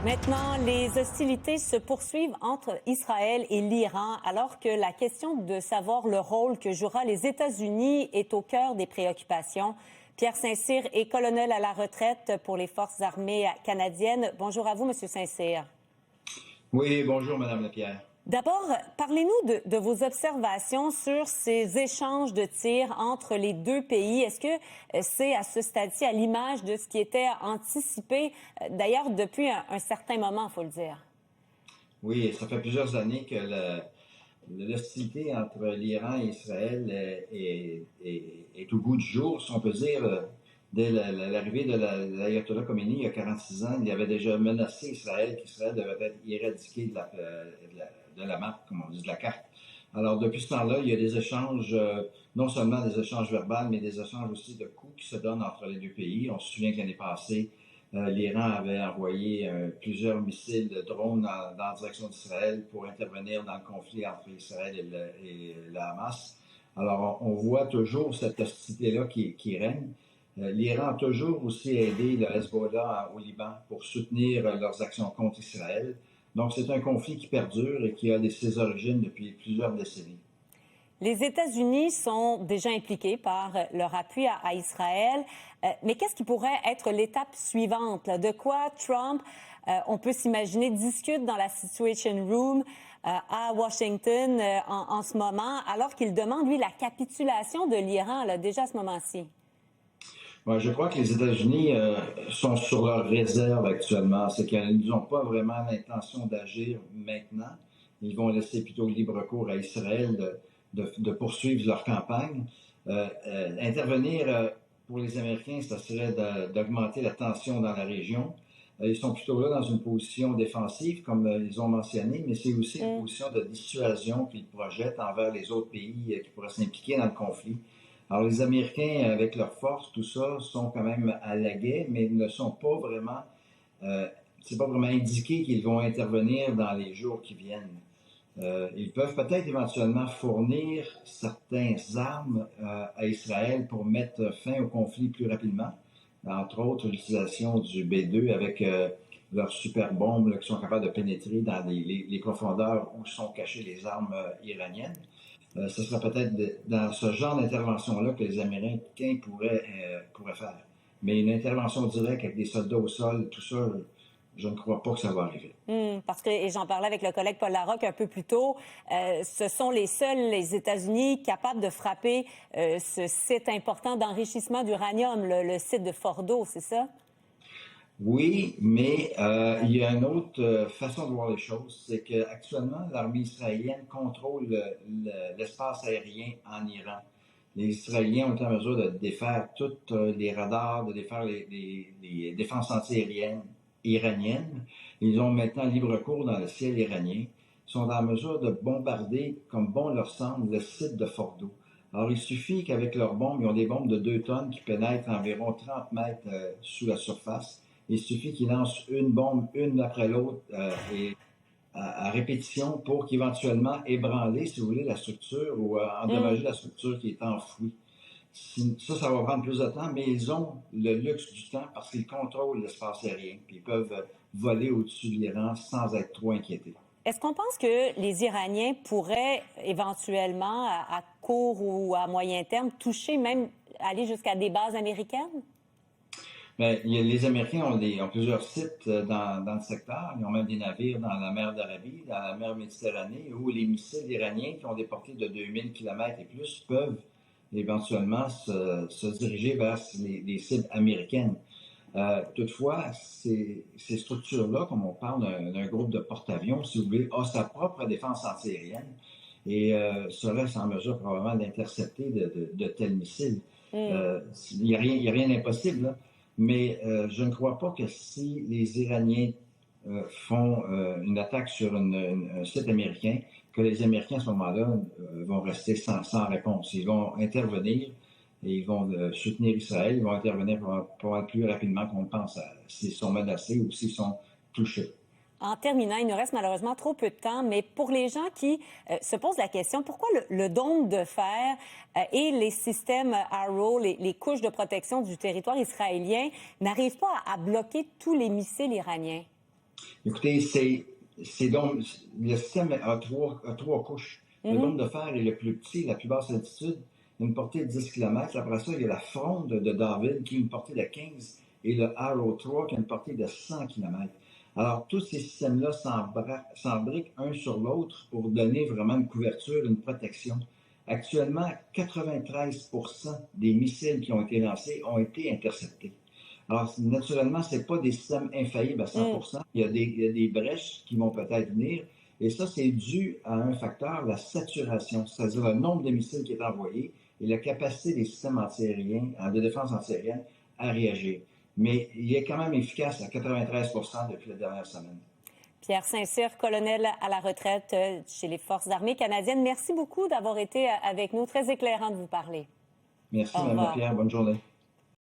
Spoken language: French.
Maintenant, les hostilités se poursuivent entre Israël et l'Iran, alors que la question de savoir le rôle que jouera les États-Unis est au cœur des préoccupations. Pierre Saint-Cyr est colonel à la retraite pour les Forces armées canadiennes. Bonjour à vous, Monsieur Saint-Cyr. Oui, bonjour, Madame Lapierre. D'abord, parlez-nous de vos observations sur ces échanges de tirs entre les deux pays. Est-ce que c'est à ce stade-ci à l'image de ce qui était anticipé, d'ailleurs, depuis un certain moment, il faut le dire? Oui, ça fait plusieurs années que l'hostilité entre l'Iran et Israël est au goût du jour, si on peut dire. Dès l'arrivée de l'Ayatollah Khomeini, il y a 46 ans, il avait déjà menacé Israël qu'Israël devait être éradiqué de la map, comme on dit, de la carte. Alors, depuis ce temps-là, il y a des échanges, non seulement des échanges verbaux, mais des échanges aussi de coups qui se donnent entre les deux pays. On se souvient que l'année passée, l'Iran avait envoyé plusieurs missiles de drones dans la direction d'Israël pour intervenir dans le conflit entre Israël et le Hamas. Alors, on voit toujours cette hostilité-là qui règne. L'Iran a toujours aussi aidé le Hezbollah au Liban pour soutenir leurs actions contre Israël. Donc, c'est un conflit qui perdure et qui a ses origines depuis plusieurs décennies. Les États-Unis sont déjà impliqués par leur appui à Israël. Mais qu'est-ce qui pourrait être l'étape suivante? Là? De quoi Trump, on peut s'imaginer, discute dans la Situation Room à Washington en ce moment, alors qu'il demande, lui, la capitulation de l'Iran, là, déjà à ce moment-ci? Ouais, je crois que les États-Unis sont sur leur réserve actuellement. C'est qu'ils n'ont pas vraiment l'intention d'agir maintenant. Ils vont laisser plutôt libre cours à Israël de poursuivre leur campagne. Intervenir pour les Américains, ça serait d'augmenter la tension dans la région. Ils sont plutôt là dans une position défensive, comme ils ont mentionné, mais c'est aussi une position de dissuasion qu'ils projettent envers les autres pays qui pourraient s'impliquer dans le conflit. Alors, les Américains, avec leur force, tout ça, sont quand même à l'aguet, mais ne sont pas vraiment, c'est pas vraiment indiqué qu'ils vont intervenir dans les jours qui viennent. Ils peuvent peut-être éventuellement fournir certaines armes à Israël pour mettre fin au conflit plus rapidement. Entre autres, l'utilisation du B-2 avec leurs super bombes là, qui sont capables de pénétrer dans les profondeurs où sont cachées les armes iraniennes. Ce sera peut-être dans ce genre d'intervention-là que les Américains pourraient faire. Mais une intervention directe avec des soldats au sol, tout ça, je ne crois pas que ça va arriver. Parce que, et j'en parlais avec le collègue Paul Larocque un peu plus tôt, ce sont les seuls, les États-Unis, capables de frapper ce site important d'enrichissement d'uranium, le site de Fordo, c'est ça? Oui, mais il y a une autre façon de voir les choses, c'est qu'actuellement, l'armée israélienne contrôle l'espace aérien en Iran. Les Israéliens ont été en mesure de défaire tous les radars, de défaire les défenses antiaériennes iraniennes. Ils ont maintenant libre cours dans le ciel iranien. Ils sont en mesure de bombarder, comme bon leur semble, le site de Fordo. Alors, il suffit qu'avec leurs bombes, ils ont des bombes de 2 tonnes qui pénètrent environ 30 mètres sous la surface. Il suffit qu'ils lancent une bombe, une après l'autre, et à répétition pour qu'éventuellement ébranler, si vous voulez, la structure ou endommager la structure qui est enfouie. Ça va prendre plus de temps, mais ils ont le luxe du temps parce qu'ils contrôlent l'espace aérien. Puis ils peuvent voler au-dessus de l'Iran sans être trop inquiétés. Est-ce qu'on pense que les Iraniens pourraient éventuellement, à court ou à moyen terme, toucher, même aller jusqu'à des bases américaines? Bien, les Américains ont plusieurs sites dans le secteur. Ils ont même des navires dans la mer d'Arabie, dans la mer Méditerranée, où les missiles iraniens qui ont des portées de 2000 km et plus peuvent éventuellement se diriger vers les cibles américaines. Toutefois, ces structures-là, comme on parle d'un groupe de porte-avions, si vous voulez, a sa propre défense antiaérienne et serait en mesure probablement d'intercepter de tels missiles. Il n'y a rien d'impossible, là. Mais je ne crois pas que si les Iraniens font une attaque sur un site américain, que les Américains à ce moment-là vont rester sans réponse. Ils vont intervenir et ils vont soutenir Israël. Ils vont intervenir pour être plus rapidement qu'on pense s'ils sont menacés ou s'ils sont touchés. En terminant, il nous reste malheureusement trop peu de temps, mais pour les gens qui se posent la question, pourquoi le dôme de fer et les systèmes Arrow, les couches de protection du territoire israélien, n'arrivent pas à bloquer tous les missiles iraniens? Écoutez, c'est donc, le système a trois couches. Le dôme de fer est le plus petit, la plus basse altitude, une portée de 10 km. Après ça, il y a la fronde de David qui a une portée de 15 et le Arrow 3 qui a une portée de 100 km. Alors, tous ces systèmes-là s'embriquent un sur l'autre pour donner vraiment une couverture, une protection. Actuellement, 93% des missiles qui ont été lancés ont été interceptés. Alors, naturellement, ce n'est pas des systèmes infaillibles à 100%. Il y a des brèches qui vont peut-être venir. Et ça, c'est dû à un facteur, la saturation, c'est-à-dire le nombre de missiles qui est envoyé et la capacité des systèmes antiaériens, de défense antiaérienne à réagir. Mais il est quand même efficace à 93% depuis la dernière semaine. Pierre Saint-Cyr, colonel à la retraite chez les Forces armées canadiennes. Merci beaucoup d'avoir été avec nous. Très éclairant de vous parler. Merci, Mme Lapierre. Bonne journée.